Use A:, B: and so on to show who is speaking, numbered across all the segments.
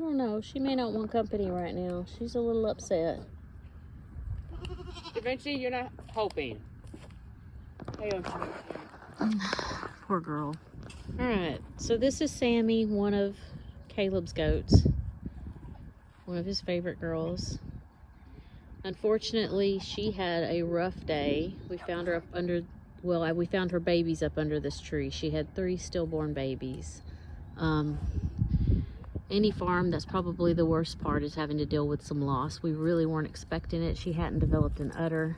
A: don't know. She may not want company right now. She's a little upset.
B: Da Vinci, you're not hoping. Hey,
A: Poor girl. Alright, so this is Sammy, one of Caleb's goats. One of his favorite girls. Unfortunately, she had a rough day. We found her up under, well, we found her babies up under this tree. She had 3 stillborn babies. Any farm, that's probably the worst part, is having to deal with some loss. We really weren't expecting it. She hadn't developed an udder.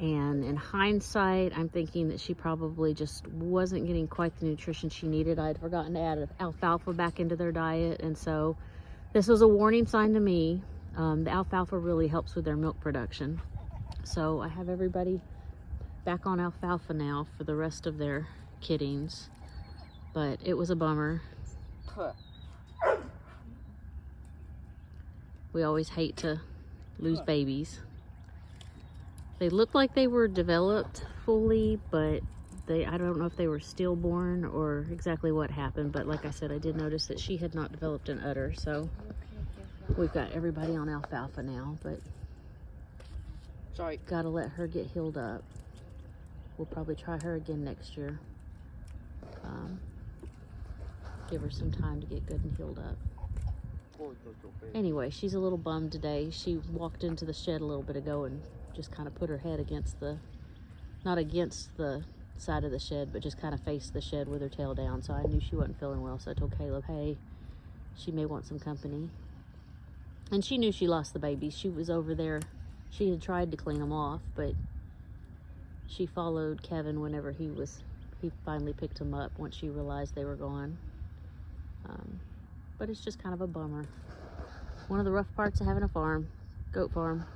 A: And in hindsight, I'm thinking that she probably just wasn't getting quite the nutrition she needed. I had forgotten to add alfalfa back into their diet. And so this was a warning sign to me. The alfalfa really helps with their milk production. So I have everybody back on alfalfa now for the rest of their kiddings. But it was a bummer. We always hate to lose babies. They looked like they were developed fully, but I don't know if they were stillborn or exactly what happened. But like I said, I did notice that she had not developed an udder. So we've got everybody on alfalfa now, but
B: sorry,
A: gotta let her get healed up. We'll probably try her again next year. Give her some time to get good and healed up. Anyway, she's a little bummed today. She walked into the shed a little bit ago and just kind of put her head against the, not against the side of the shed, but just kind of faced the shed with her tail down. So I knew she wasn't feeling well. So I told Caleb, hey, she may want some company. And she knew she lost the babies. She was over there. She had tried to clean them off, but she followed Kevin whenever he finally picked them up once she realized they were gone. But it's just kind of a bummer. One of the rough parts of having a farm, goat farm.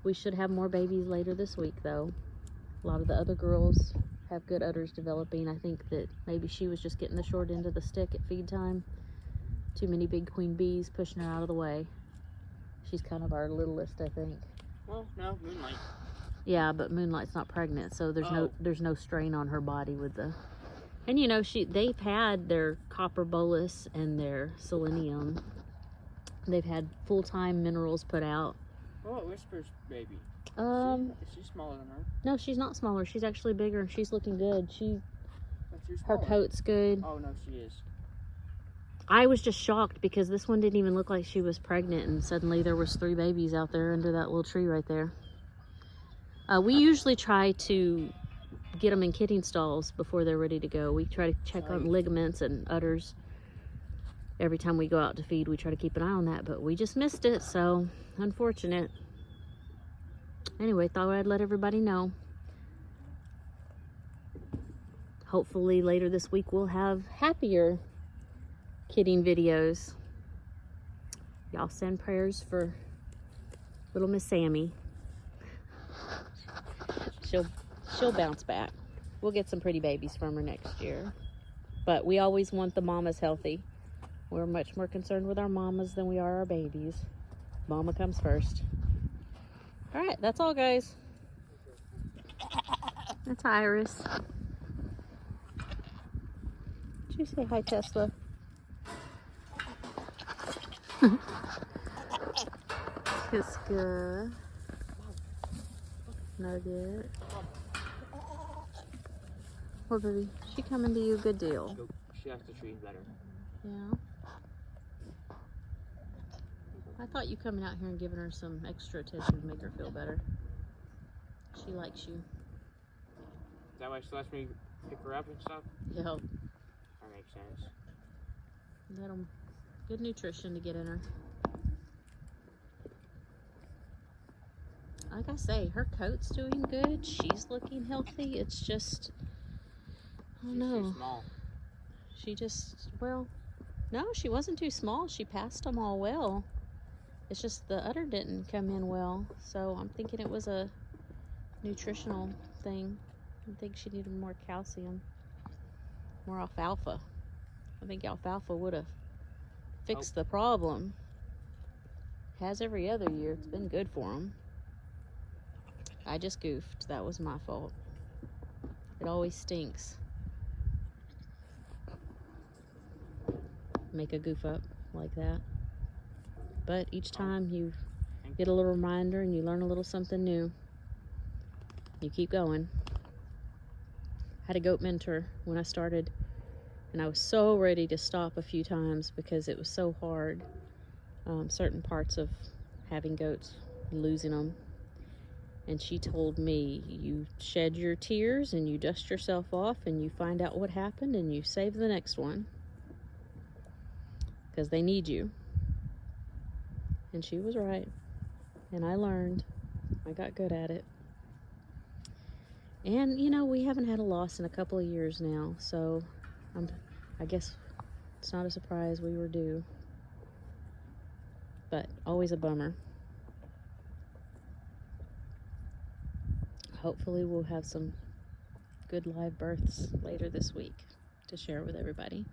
A: We should have more babies later this week though. A lot of the other girls have good udders developing. I think that maybe she was just getting the short end of the stick at feed time. Too many big queen bees pushing her out of the way. She's kind of our littlest, I think.
B: Well, no, Moonlight.
A: Yeah, but Moonlight's not pregnant, so there's no strain on her body with the. And you know, they've had their copper bolus and their selenium. They've had full-time minerals put out.
B: Oh, Whisper's baby. Is she smaller than her?
A: No, she's not smaller. She's actually bigger and she's looking good. Her
B: smaller.
A: coat's good.
B: Oh no, she is.
A: I was just shocked because this one didn't even look like she was pregnant, and suddenly there was 3 babies out there under that little tree right there. We usually try to get them in kidding stalls before they're ready to go. We try to check on ligaments and udders. Every time we go out to feed, we try to keep an eye on that, but we just missed it, so unfortunate. Anyway, thought I'd let everybody know. Hopefully later this week we'll have happier kidding videos. Y'all send prayers for little Miss Sammy. She'll bounce back. We'll get some pretty babies from her next year. But we always want the mamas healthy. We're much more concerned with our mamas than we are our babies. Mama comes first. All right, that's all, guys. That's Iris. Did you say hi, Tesla? Kiska. Nugget. Well, baby, she coming to you a good deal.
B: She likes the trees better.
A: Yeah. I thought you coming out here and giving her some extra attention would make her feel better. She likes you.
B: Is that why she lets me pick her up and stuff?
A: Yeah.
B: That makes sense.
A: Good nutrition to get in her. Like I say, her coat's doing good. She's looking healthy. It's just, I don't know.
B: She's too small.
A: She just, well, no, she wasn't too small. She passed them all well. It's just the udder didn't come in well. So I'm thinking it was a nutritional thing. I think she needed more calcium, more alfalfa. I think alfalfa would have fixed the problem. Has every other year. It's been good for them. I just goofed. That was my fault. It always stinks. make a goof up like that. But each time you get a little reminder and you learn a little something new, you keep going. I had a goat mentor when I started, and I was so ready to stop a few times because it was so hard. Certain parts of having goats, losing them. And she told me, you shed your tears and you dust yourself off and you find out what happened and you save the next one. Because they need you. And she was right. And I learned. I got good at it. And, you know, we haven't had a loss in a couple of years now. So I guess it's not a surprise we were due. But always a bummer. Hopefully we'll have some good live births later this week to share with everybody.